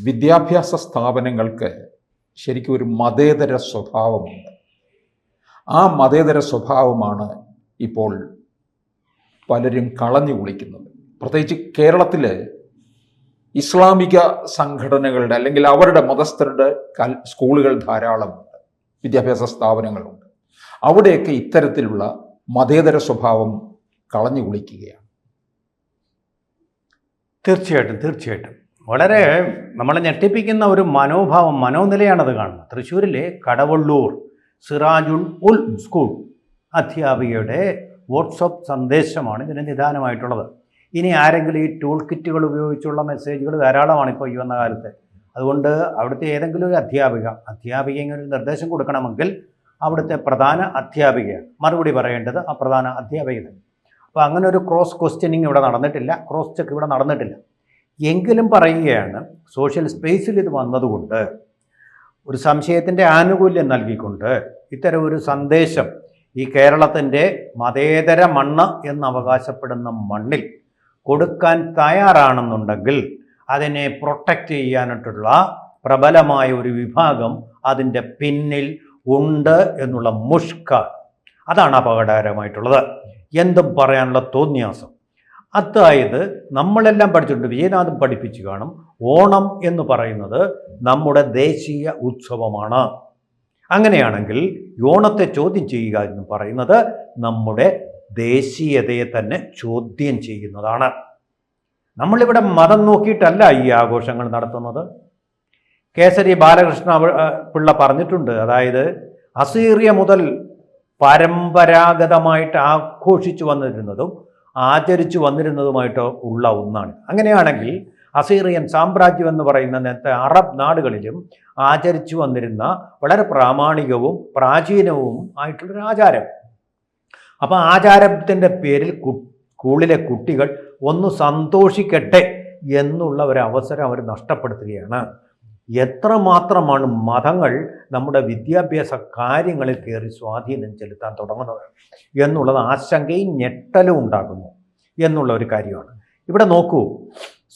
വിദ്യാഭ്യാസ സ്ഥാപനങ്ങൾക്ക് ശരിക്കും ഒരു മതേതര സ്വഭാവമുണ്ട്. ആ മതേതര സ്വഭാവമാണ് ഇപ്പോൾ പലരും കളഞ്ഞു കുളിക്കുന്നത്. പ്രത്യേകിച്ച് കേരളത്തിൽ ഇസ്ലാമിക സംഘടനകളുടെ അല്ലെങ്കിൽ അവരുടെ മതസ്ഥരുടെ സ്കൂളുകൾ ധാരാളമുണ്ട്, വിദ്യാഭ്യാസ സ്ഥാപനങ്ങളുണ്ട്. അവിടെയൊക്കെ ഇത്തരത്തിലുള്ള മതേതര സ്വഭാവം കളഞ്ഞു കുളിക്കുകയാണ്. തീർച്ചയായിട്ടും വളരെ നമ്മളെ ഞെട്ടിപ്പിക്കുന്ന ഒരു മനോനിലയാണത് കാണുന്നത്. തൃശ്ശൂരിലെ കടവള്ളൂർ സിറാജുൽ ഉൽ സ്കൂൾ അധ്യാപികയുടെ വാട്സപ്പ് സന്ദേശമാണ് ഇതിന് നിദാനമായിട്ടുള്ളത്. ഇനി ആരെങ്കിലും ഈ ടൂൾ കിറ്റുകൾ ഉപയോഗിച്ചുള്ള മെസ്സേജുകൾ ധാരാളമാണ് ഇപ്പോൾ ഈ വന്ന കാലത്ത്. അതുകൊണ്ട് അവിടുത്തെ ഏതെങ്കിലും ഒരു അധ്യാപിക ഇങ്ങനെ ഒരു നിർദ്ദേശം കൊടുക്കണമെങ്കിൽ അവിടുത്തെ പ്രധാന അധ്യാപികയാണ് മറുപടി പറയേണ്ടത്, ആ പ്രധാന അധ്യാപിക. അപ്പോൾ അങ്ങനെ ഒരു ക്രോസ് ക്വസ്റ്റ്യനിങ് ഇവിടെ നടന്നിട്ടില്ല, ക്രോസ് ചെക്ക് ഇവിടെ നടന്നിട്ടില്ല. എങ്കിലും പറയുകയാണ്, സോഷ്യൽ സ്പേസിൽ ഇത് വന്നതുകൊണ്ട് ഒരു സംശയത്തിൻ്റെ ആനുകൂല്യം നൽകിക്കൊണ്ട് ഇത്തരം ഒരു സന്ദേശം ഈ കേരളത്തിൻ്റെ മതേതര മണ്ണ് എന്ന് അവകാശപ്പെടുന്ന മണ്ണിൽ കൊടുക്കാൻ തയ്യാറാണെന്നുണ്ടെങ്കിൽ അതിനെ പ്രൊട്ടക്റ്റ് ചെയ്യാനായിട്ടുള്ള പ്രബലമായ ഒരു വിഭാഗം അതിൻ്റെ പിന്നിൽ ഉണ്ട് എന്നുള്ള മുഷ്കാണ്. അതാണ് അപകടകരമായിട്ടുള്ളത്. എന്തും പറയാനുള്ള തോന്നിയാസം. അതായത് നമ്മളെല്ലാം പഠിച്ചിട്ടുണ്ട്, വിജയനാഥും പഠിപ്പിച്ചു കാണും, ഓണം എന്ന് പറയുന്നത് നമ്മുടെ ദേശീയ ഉത്സവമാണ്. അങ്ങനെയാണെങ്കിൽ ഓണത്തെ ചോദ്യം ചെയ്യുക എന്ന് പറയുന്നത് നമ്മുടെ ദേശീയതയെ തന്നെ ചോദ്യം ചെയ്യുന്നതാണ്. നമ്മളിവിടെ മതം നോക്കിയിട്ടല്ല ഈ ആഘോഷങ്ങൾ നടത്തുന്നത്. കേസരി ബാലകൃഷ്ണ പിള്ള പറഞ്ഞിട്ടുണ്ട്, അതായത് അസീറിയ മുതൽ പരമ്പരാഗതമായിട്ട് ആഘോഷിച്ചു വന്നിരുന്നതും ആചരിച്ചു വന്നിരുന്നതുമായിട്ട് ഉള്ള ഒന്നാണ്. അങ്ങനെയാണെങ്കിൽ അസീറിയൻ സാമ്രാജ്യം എന്ന് പറയുന്ന നേരത്തെ അറബ് നാടുകളിലും ആചരിച്ചു വന്നിരുന്ന വളരെ പ്രാമാണികവും പ്രാചീനവും ആയിട്ടുള്ളൊരു ആചാരം. അപ്പോൾ ആചാരത്തിൻ്റെ പേരിൽ സ്കൂളിലെ കുട്ടികൾ ഒന്ന് സന്തോഷിക്കട്ടെ എന്നുള്ള ഒരു അവസരം അവർ നഷ്ടപ്പെടുത്തുകയാണ്. എത്രമാത്രമാണ് മതങ്ങൾ നമ്മുടെ വിദ്യാഭ്യാസ കാര്യങ്ങളിൽ കയറി സ്വാധീനം ചെലുത്താൻ തുടങ്ങുന്നത് എന്നുള്ളത് ആശങ്കയും ഞെട്ടലും ഉണ്ടാകുന്നു എന്നുള്ള ഒരു കാര്യമാണ്. ഇവിടെ നോക്കൂ,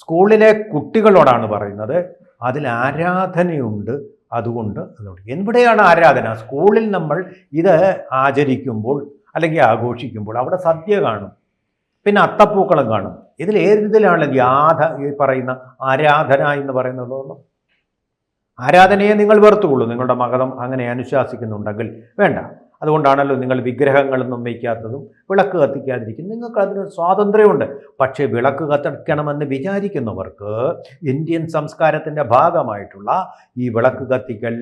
സ്കൂളിലെ കുട്ടികളോടാണ് പറയുന്നത്, അതിൽ ആരാധനയുണ്ട്, അതുകൊണ്ട് എവിടെയാണ് ആരാധന? സ്കൂളിൽ നമ്മൾ ഇത് ആചരിക്കുമ്പോൾ അല്ലെങ്കിൽ ആഘോഷിക്കുമ്പോൾ അവിടെ സദ്യ കാണും, പിന്നെ അത്തപ്പൂക്കളം കാണും. ഇതിൽ ഏതിലാണ് ഈ പറയുന്ന ആരാധന എന്ന് പറയുന്നുള്ളൂ? ആരാധനയെ നിങ്ങൾ വെറുത്തുകൊള്ളൂ, നിങ്ങളുടെ മതം അങ്ങനെ അനുശാസിക്കുന്നുണ്ടെങ്കിൽ വേണ്ട. അതുകൊണ്ടാണല്ലോ നിങ്ങൾ വിഗ്രഹങ്ങളൊന്നും വയ്ക്കാത്തതും വിളക്ക് കത്തിക്കാതിരിക്കും. നിങ്ങൾക്ക് അതിന് സ്വാതന്ത്ര്യമുണ്ട്. പക്ഷേ വിളക്ക് കത്തിക്കണമെന്ന് വിചാരിക്കുന്നവർക്ക് ഇന്ത്യൻ സംസ്കാരത്തിൻ്റെ ഭാഗമായിട്ടുള്ള ഈ വിളക്ക് കത്തിക്കൽ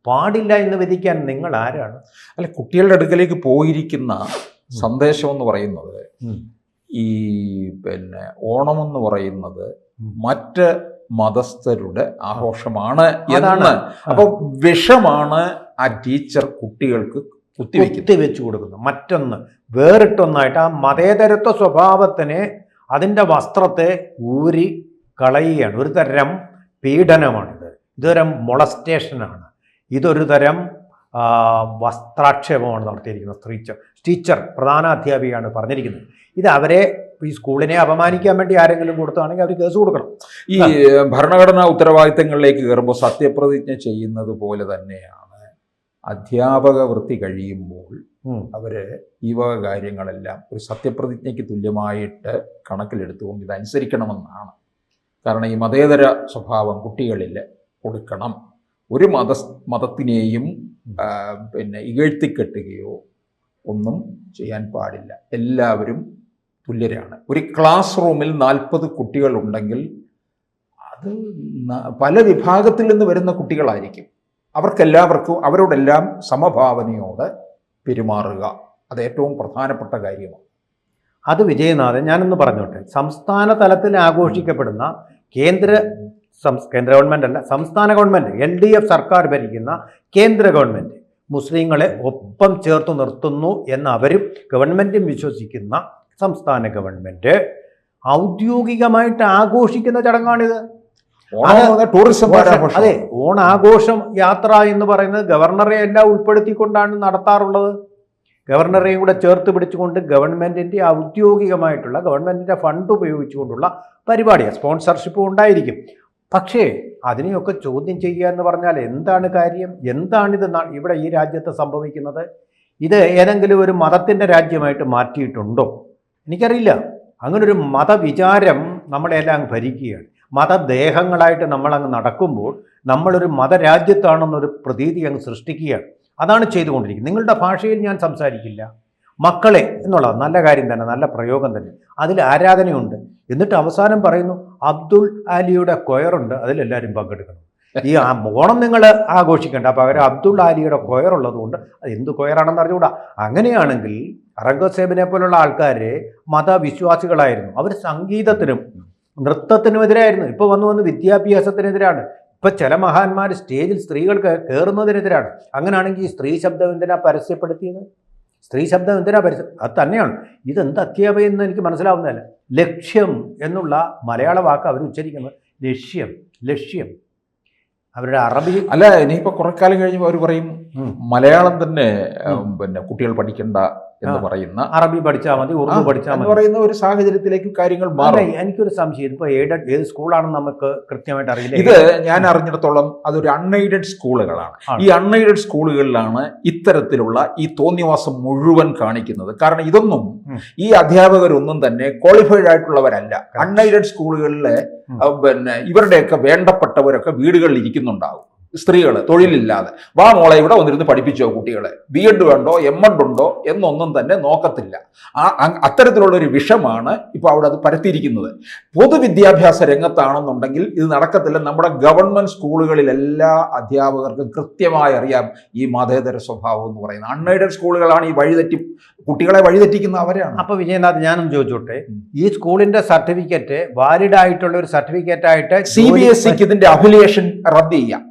പാടില്ല എന്ന് വിധിക്കാൻ നിങ്ങൾ ആരാണ്? അല്ല, കുട്ടികളുടെ അടുക്കലേക്ക് പോയിരിക്കുന്ന സന്ദേശം എന്ന് പറയുന്നത് ഈ ഓണമെന്ന് പറയുന്നത് മറ്റ് മതസ്ഥരുടെ ആഘോഷമാണ് എന്നാണ്. അപ്പോൾ വിഷമാണ് ആ ടീച്ചർ കുട്ടികൾക്ക് കുത്തിവെച്ച് കൊടുക്കുന്നത്. മറ്റൊന്ന് വേറിട്ടൊന്നായിട്ട് ആ മതേതരത്വ സ്വഭാവത്തിനെ, അതിൻ്റെ വസ്ത്രത്തെ ഊരി കളയുകയാണ്. ഒരു തരം പീഡനമാണിത്, ഇതൊരു മൊളസ്റ്റേഷനാണ്, ഇതൊരു തരം വസ്ത്രാക്ഷേപമാണ് നടത്തിയിരിക്കുന്നത്. ടീച്ചർ പ്രധാന അധ്യാപികയാണ് പറഞ്ഞിരിക്കുന്നത്. ഇത് അവരെ ഈ സ്കൂളിനെ അപമാനിക്കാൻ വേണ്ടി ആരെങ്കിലും കൊടുത്താണെങ്കിൽ അവർ കേസ് കൊടുക്കണം. ഈ ഭരണഘടനാ ഉത്തരവാദിത്തങ്ങളിലേക്ക് കയറുമ്പോൾ സത്യപ്രതിജ്ഞ ചെയ്യുന്നത് പോലെ തന്നെയാണ് അധ്യാപക വൃത്തി കഴിയുമ്പോൾ അവർ ഈ വക കാര്യങ്ങളെല്ലാം ഒരു സത്യപ്രതിജ്ഞയ്ക്ക് തുല്യമായിട്ട് കണക്കിലെടുത്തുകൊണ്ട് ഇതനുസരിക്കണമെന്നാണ്. കാരണം ഈ മതേതര സ്വഭാവം കുട്ടികളിൽ കൊടുക്കണം. ഒരു മതത്തിനെയും ഇകഴ്ത്തിക്കെട്ടുകയോ ഒന്നും ചെയ്യാൻ പാടില്ല. എല്ലാവരും തുല്യരാണ്. ഒരു ക്ലാസ് റൂമിൽ 40 കുട്ടികളുണ്ടെങ്കിൽ അത് പല വിഭാഗത്തിൽ നിന്ന് വരുന്ന കുട്ടികളായിരിക്കും. അവർക്കെല്ലാവർക്കും അവരോടെല്ലാം സമഭാവനയോടെ പെരുമാറുക, അത് ഏറ്റവും പ്രധാനപ്പെട്ട കാര്യമാണ്. അത് വിജയനാഥൻ ഞാനൊന്ന് പറഞ്ഞോട്ടെ. സംസ്ഥാന തലത്തിൽ ആഘോഷിക്കപ്പെടുന്ന കേന്ദ്ര ഗവൺമെൻറ് അല്ല, സംസ്ഥാന ഗവൺമെൻറ്, LDF സർക്കാർ ഭരിക്കുന്ന കേന്ദ്ര ഗവൺമെൻറ് മുസ്ലിങ്ങളെ ഒപ്പം ചേർത്ത് നിർത്തുന്നു എന്ന് അവരും ഗവൺമെൻറ്റും വിശ്വസിക്കുന്ന സംസ്ഥാന ഗവൺമെൻറ് ഔദ്യോഗികമായിട്ട് ആഘോഷിക്കുന്ന ചടങ്ങാണിത്. ടൂറിസം. അതെ, ഓണാഘോഷം യാത്ര എന്ന് പറയുന്നത് ഗവർണറെ എല്ലാം ഉൾപ്പെടുത്തിക്കൊണ്ടാണ് നടത്താറുള്ളത്. ഗവർണറെയും കൂടെ ചേർത്ത് പിടിച്ചുകൊണ്ട് ഗവൺമെൻറ്റിൻ്റെ ഔദ്യോഗികമായിട്ടുള്ള ഗവൺമെൻറ്റിൻ്റെ ഫണ്ട് ഉപയോഗിച്ചുകൊണ്ടുള്ള പരിപാടിയാണ്. സ്പോൺസർഷിപ്പും ഉണ്ടായിരിക്കും. പക്ഷേ അതിനെയൊക്കെ ചോദ്യം ചെയ്യുക എന്ന് പറഞ്ഞാൽ എന്താണ് കാര്യം? എന്താണിത് ഇവിടെ ഈ രാജ്യത്ത് സംഭവിക്കുന്നത്? ഇത് ഏതെങ്കിലും ഒരു മതത്തിൻ്റെ രാജ്യമായിട്ട് മാറ്റിയിട്ടുണ്ടോ? എനിക്കറിയില്ല. അങ്ങനൊരു മതവിചാരം നമ്മളെല്ലാം അങ്ങ് ഭരിക്കുകയാണ്. മതദേഹങ്ങളായിട്ട് നമ്മളങ്ങ് നടക്കുമ്പോൾ നമ്മളൊരു മതരാജ്യത്താണെന്നൊരു പ്രതീതി അങ്ങ് സൃഷ്ടിക്കുകയാണ്. അതാണ് ചെയ്തുകൊണ്ടിരിക്കുന്നത്. നിങ്ങളുടെ ഭാഷയിൽ ഞാൻ സംസാരിക്കില്ല, മക്കളെ എന്നുള്ളത് നല്ല കാര്യം തന്നെ, നല്ല പ്രയോഗം തന്നെ. അതിൽ ആരാധനയുണ്ട്. എന്നിട്ട് അവസാനം പറയുന്നു അബ്ദുൾ ആലിയുടെ കൊയറുണ്ട്, അതിലെല്ലാവരും പങ്കെടുക്കണം. ഈ ഓണം നിങ്ങൾ ആഘോഷിക്കേണ്ട, പകരം അബ്ദുൾ ആലിയുടെ കൊയറുള്ളതുകൊണ്ട് അത് എന്ത് കൊയറാണെന്ന് അറിഞ്ഞുകൂടാ. അങ്ങനെയാണെങ്കിൽ അറംഗസേബിനെ പോലുള്ള ആൾക്കാർ മതവിശ്വാസികളായിരുന്നു. അവർ സംഗീതത്തിനും നൃത്തത്തിനുമെതിരായിരുന്നു. ഇപ്പോൾ വന്ന് വിദ്യാഭ്യാസത്തിനെതിരാണ്. ഇപ്പം ചില മഹാന്മാർ സ്റ്റേജിൽ സ്ത്രീകൾക്ക് കയറുന്നതിനെതിരാണ്. അങ്ങനെയാണെങ്കിൽ ഈ സ്ത്രീ ശബ്ദം എന്തിനാ പരസ്യപ്പെടുത്തിയത്? സ്ത്രീ ശബ്ദം എന്തിനാ പരസ്യം? അത് തന്നെയാണ്. ഇതെന്ത് അധ്യാപനം എന്ന് എനിക്ക് മനസ്സിലാവുന്നതല്ല. ലക്ഷ്യം എന്നുള്ള മലയാള വാക്ക് അവർ ഉച്ചരിക്കുന്നത് ലക്ഷ്യം, ലക്ഷ്യം. അവരുടെ അറബി അല്ല, ഇനിയിപ്പോൾ കുറെ കാലം കഴിഞ്ഞപ്പോൾ അവർ പറയും മലയാളം തന്നെ കുട്ടികൾ പഠിക്കണ്ട എന്ന് പറയുന്ന, അറബി പഠിച്ചാൽ മതി, ഉറുദു പഠിച്ചാൽ മതി പറയുന്ന ഒരു സാഹചര്യത്തിലേക്ക് കാര്യങ്ങൾ മാറും. എനിക്കൊരു സംശയം, ഇപ്പോൾ ഏത് സ്കൂളാണെന്ന് നമുക്ക് കൃത്യമായിട്ട് അറിയില്ല. ഇത് ഞാൻ അറിഞ്ഞിടത്തോളം അതൊരു അൺഎയ്ഡഡ് സ്കൂളുകളാണ്. ഈ അൺഎയ്ഡഡ് സ്കൂളുകളിലാണ് ഇത്തരത്തിലുള്ള ഈ തോന്നിവാസം മുഴുവൻ കാണിക്കുന്നത്. കാരണം ഇതൊന്നും ഈ അധ്യാപകരൊന്നും തന്നെ ക്വാളിഫൈഡ് ആയിട്ടുള്ളവരല്ല. അൺഎയ്ഡഡ് സ്കൂളുകളിലെ ഇവരുടെയൊക്കെ വേണ്ടപ്പെട്ടവരൊക്കെ വീടുകളിൽ ഇരിക്കുന്നുണ്ടാകും. സ്ത്രീകൾ തൊഴിലില്ലാതെ, വാ മോളെ ഇവിടെ വന്നിരുന്ന് പഠിപ്പിച്ചോ കുട്ടികളെ, BEd വേണ്ടോ MEd ഉണ്ടോ എന്നൊന്നും തന്നെ നോക്കത്തില്ല. അത്തരത്തിലുള്ളൊരു വിഷമാണ് ഇപ്പോൾ അവിടെ അത് പരത്തിയിരിക്കുന്നത്. പൊതുവിദ്യാഭ്യാസ രംഗത്താണെന്നുണ്ടെങ്കിൽ ഇത് നടക്കത്തില്ല. നമ്മുടെ ഗവൺമെന്റ് സ്കൂളുകളിൽ എല്ലാ അധ്യാപകർക്കും കൃത്യമായി അറിയാം ഈ മതേതര സ്വഭാവം എന്ന് പറയുന്നത്. അൺഎയ്ഡഡ് സ്കൂളുകളാണ് ഈ കുട്ടികളെ വഴിതെറ്റിക്കുന്ന അവരാണ്. അപ്പോൾ വിജയനാഥ്, ഞാനൊന്ന് ചോദിച്ചോട്ടെ, ഈ സ്കൂളിന്റെ സർട്ടിഫിക്കറ്റ് വാലിഡ് ആയിട്ടുള്ള ഒരു സർട്ടിഫിക്കറ്റ് ആയിട്ട് CBSEക്ക് ഇതിന്റെ അഫിലിയേഷൻ റദ്ദ് ചെയ്യാം.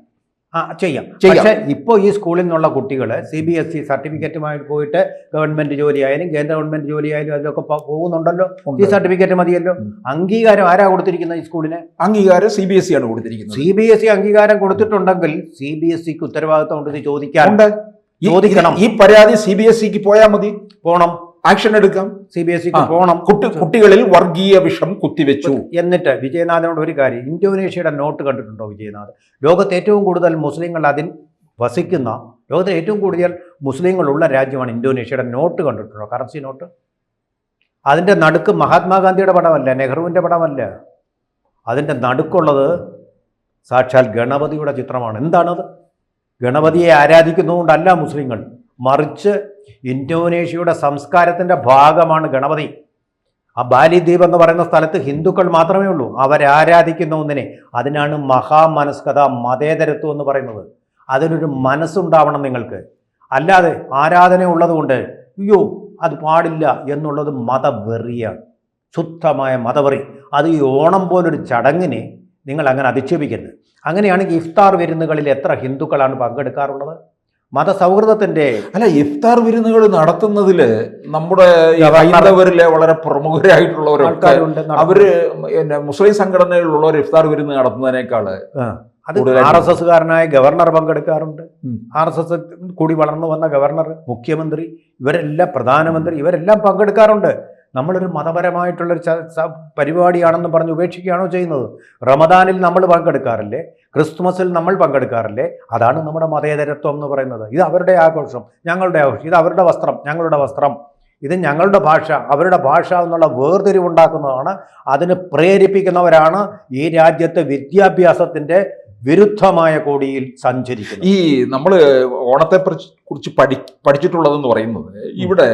ചെയ്യാം. പക്ഷേ ഇപ്പോൾ ഈ സ്കൂളിൽ നിന്നുള്ള കുട്ടികൾ CBSE സർട്ടിഫിക്കറ്റുമായിട്ട് പോയിട്ട് ഗവൺമെന്റ് ജോലിയായാലും കേന്ദ്ര ഗവൺമെന്റ് ജോലിയായാലും അതിലൊക്കെ പോകുന്നുണ്ടല്ലോ. ഈ സർട്ടിഫിക്കറ്റ് മതിയല്ലോ. അംഗീകാരം ആരാ കൊടുത്തിരിക്കുന്നത്? ഈ സ്കൂളിന് അംഗീകാരം CBSE ആണ് കൊടുത്തിരിക്കുന്നത്. CBSE അംഗീകാരം കൊടുത്തിട്ടുണ്ടെങ്കിൽ CBSEക്ക് ഉത്തരവാദിത്വം ഉണ്ടെന്ന് ചോദിക്കണം. ഈ പരാതി CBSEക്ക് പോയാൽ മതി, പോണം, ആക്ഷൻ എടുക്കാം. CBSEക്ക് പോകണം. കുട്ടികളിൽ വർഗീയ വിഷം കുത്തിവെച്ചു. എന്നിട്ട് വിജയനാഥനോട് ഒരു കാര്യം, ഇന്തോനേഷ്യയുടെ നോട്ട് കണ്ടിട്ടുണ്ടോ വിജയനാഥ്? ലോകത്ത് ഏറ്റവും കൂടുതൽ മുസ്ലിങ്ങൾ അതിൽ വസിക്കുന്ന, ലോകത്തെ ഏറ്റവും കൂടുതൽ മുസ്ലിങ്ങളുള്ള രാജ്യമാണ് ഇന്തോനേഷ്യയുടെ നോട്ട് കണ്ടിട്ടുണ്ടോ? Currency note. അതിൻ്റെ നടുക്ക് മഹാത്മാഗാന്ധിയുടെ പടമല്ല, നെഹ്റുവിൻ്റെ പടമല്ല. അതിൻ്റെ നടുക്കുള്ളത് സാക്ഷാൽ ഗണപതിയുടെ ചിത്രമാണ്. എന്താണത്? ഗണപതിയെ ആരാധിക്കുന്നതുകൊണ്ടല്ല മുസ്ലിങ്ങൾ, മറിച്ച് ഇന്തോനേഷ്യയുടെ സംസ്കാരത്തിൻ്റെ ഭാഗമാണ് ഗണപതി. ആ ബാലി ദ്വീപ് എന്ന് പറയുന്ന സ്ഥലത്ത് ഹിന്ദുക്കൾ മാത്രമേ ഉള്ളൂ. അവരാരാധിക്കുന്ന ഒന്നിനെ. അതിനാണ് മഹാമനസ്കത, മതേതരത്വം എന്ന് പറയുന്നത്. അതിനൊരു മനസ്സുണ്ടാവണം നിങ്ങൾക്ക്. അല്ലാതെ ആരാധന ഉള്ളതുകൊണ്ട് അയ്യോ അത് പാടില്ല എന്നുള്ളത് മതവെറിയാണ്, ശുദ്ധമായ മതവെറി. അത് ഈ ഓണം പോലൊരു ചടങ്ങിനെ നിങ്ങൾ അങ്ങനെ അധിക്ഷേപിക്കരുത്. അങ്ങനെയാണെങ്കിൽ ഇഫ്താർ വിരുന്നുകളിൽ എത്ര ഹിന്ദുക്കളാണ് പങ്കെടുക്കാറുള്ളത്? മതസൗഹൃദത്തിൻ്റെ അല്ല, ഇഫ്താർ വിരുന്നുകൾ നടത്തുന്നതിൽ നമ്മുടെ ഹൈന്ദവരിലെ വളരെ പ്രമുഖരായിട്ടുള്ളവരൊക്കെ അവര് മുസ്ലിം സംഘടനകളിലുള്ളവർ ഇഫ്താർ വിരുന്ന് നടത്തുന്നതിനേക്കാള് അത് RSSകാരനായ ഗവർണർ പങ്കെടുക്കാറുണ്ട്. RSS കൂടി വളർന്നു വന്ന ഗവർണർ, മുഖ്യമന്ത്രി, ഇവരെല്ലാം, പ്രധാനമന്ത്രി, ഇവരെല്ലാം പങ്കെടുക്കാറുണ്ട്. നമ്മളൊരു മതപരമായിട്ടുള്ളൊരു പരിപാടിയാണെന്ന് പറഞ്ഞ് ഉപേക്ഷിക്കുകയാണോ ചെയ്യുന്നത്? റമദാനിൽ നമ്മൾ പങ്കെടുക്കാറില്ലേ? ക്രിസ്മസിൽ നമ്മൾ പങ്കെടുക്കാറില്ലേ? അതാണ് നമ്മുടെ മതേതരത്വം എന്ന് പറയുന്നത്. ഇത് അവരുടെ ആഘോഷം, ഞങ്ങളുടെ ആഘോഷം. ഇത് അവരുടെ വസ്ത്രം, ഞങ്ങളുടെ വസ്ത്രം. ഇത് ഞങ്ങളുടെ ഭാഷ, അവരുടെ ഭാഷ എന്നുള്ള വേർതിരിവുണ്ടാക്കുന്നതാണ്. അതിന് പ്രേരിപ്പിക്കുന്നവരാണ് ഈ രാജ്യത്തെ വിദ്യാഭ്യാസത്തിൻ്റെ വിരുദ്ധമായ കോടിയിൽ സഞ്ചരിക്കുന്നത്. ഈ നമ്മൾ ഓണത്തെ കുറിച്ച് പഠിച്ചിട്ടുള്ളതെന്ന് പറയുന്നത്, ഇവിടെ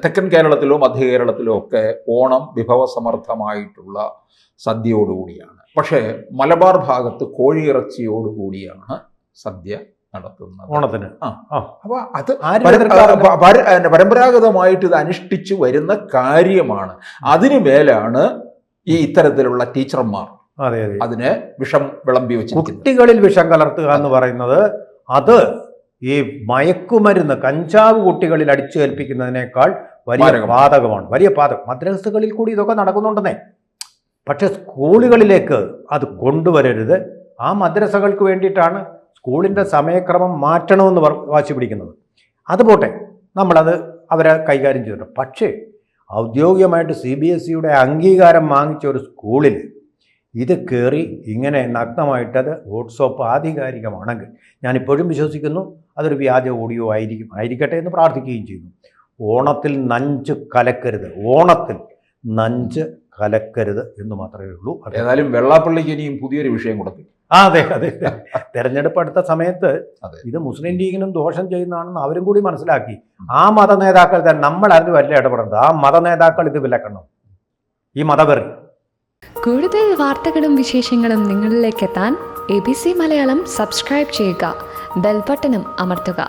തെക്കൻ കേരളത്തിലോ മധ്യ കേരളത്തിലോ ഒക്കെ ഓണം വിഭവസമർത്ഥമായിട്ടുള്ള സദ്യയോടുകൂടിയാണ്. പക്ഷേ മലബാർ ഭാഗത്ത് കോഴിയിറച്ചിയോടുകൂടിയാണ് സദ്യ നടത്തുന്നത് ഓണത്തിന്. അപ്പൊ അത് പരമ്പരാഗതമായിട്ട് ഇത് അനുഷ്ഠിച്ചു വരുന്ന കാര്യമാണ്. അതിനു മേലാണ് ഈ ഇത്തരത്തിലുള്ള ടീച്ചർമാർ അതിന് വിഷം വിളമ്പി വെച്ച് കുട്ടികളിൽ വിഷം കലർത്തുക എന്ന് പറയുന്നത്. അത് ഈ മയക്കുമരുന്ന്, കഞ്ചാവ് കുട്ടികളിൽ അടിച്ചേൽപ്പിക്കുന്നതിനേക്കാൾ വലിയ പാതകമാണ്, വലിയ പാതകം. മദ്രസകളിൽ കൂടി ഇതൊക്കെ നടക്കുന്നുണ്ടെന്നേ. പക്ഷെ സ്കൂളുകളിലേക്ക് അത് കൊണ്ടുവരരുത്. ആ മദ്രസകൾക്ക് വേണ്ടിയിട്ടാണ് സ്കൂളിൻ്റെ സമയക്രമം മാറ്റണമെന്ന് വാശി പിടിക്കുന്നത്. അതുപോട്ടെ, നമ്മളത് അവരെ കൈകാര്യം ചെയ്തിട്ടുണ്ട്. പക്ഷേ ഔദ്യോഗികമായിട്ട് CBSEയുടെ അംഗീകാരം വാങ്ങിച്ച ഒരു സ്കൂളിൽ ഇത് കയറി ഇങ്ങനെ നഗ്നമായിട്ടത് വാട്സപ്പ് ആധികാരികമാണെങ്കിൽ ഞാനിപ്പോഴും വിശ്വസിക്കുന്നു അതൊരു വ്യാജ ഓഡിയോ ആയിരിക്കട്ടെ എന്ന് പ്രാർത്ഥിക്കുകയും ചെയ്യുന്നു. ഓണത്തിൽ നഞ്ച് കലക്കരുത്, ഓണത്തിൽ നഞ്ച് കലക്കരുത് എന്ന് മാത്രമേ ഉള്ളൂ. ഏതായാലും വെള്ളാപ്പള്ളിക്ക് ഇനിയും പുതിയൊരു വിഷയം കൊടുക്കും. അതെ അതെ, തെരഞ്ഞെടുപ്പ് അടുത്ത സമയത്ത് അതെ. ഇത് മുസ്ലിം ലീഗിനും ദോഷം ചെയ്യുന്നതാണെന്ന് അവരും കൂടി മനസ്സിലാക്കി. ആ മത നേതാക്കൾ തന്നെ, നമ്മളാരും വല്ല ഇടപെടുന്നത്, ആ മത നേതാക്കൾ ഇത് വിലക്കണം, ഈ മതവെറി. കൂടുതൽ വാർത്തകളും വിശേഷങ്ങളും നിങ്ങളിലേക്ക് എത്താൻ ABC മലയാളം സബ്സ്ക്രൈബ് ചെയ്യുക, ബെൽ ബട്ടണും അമർത്തുക.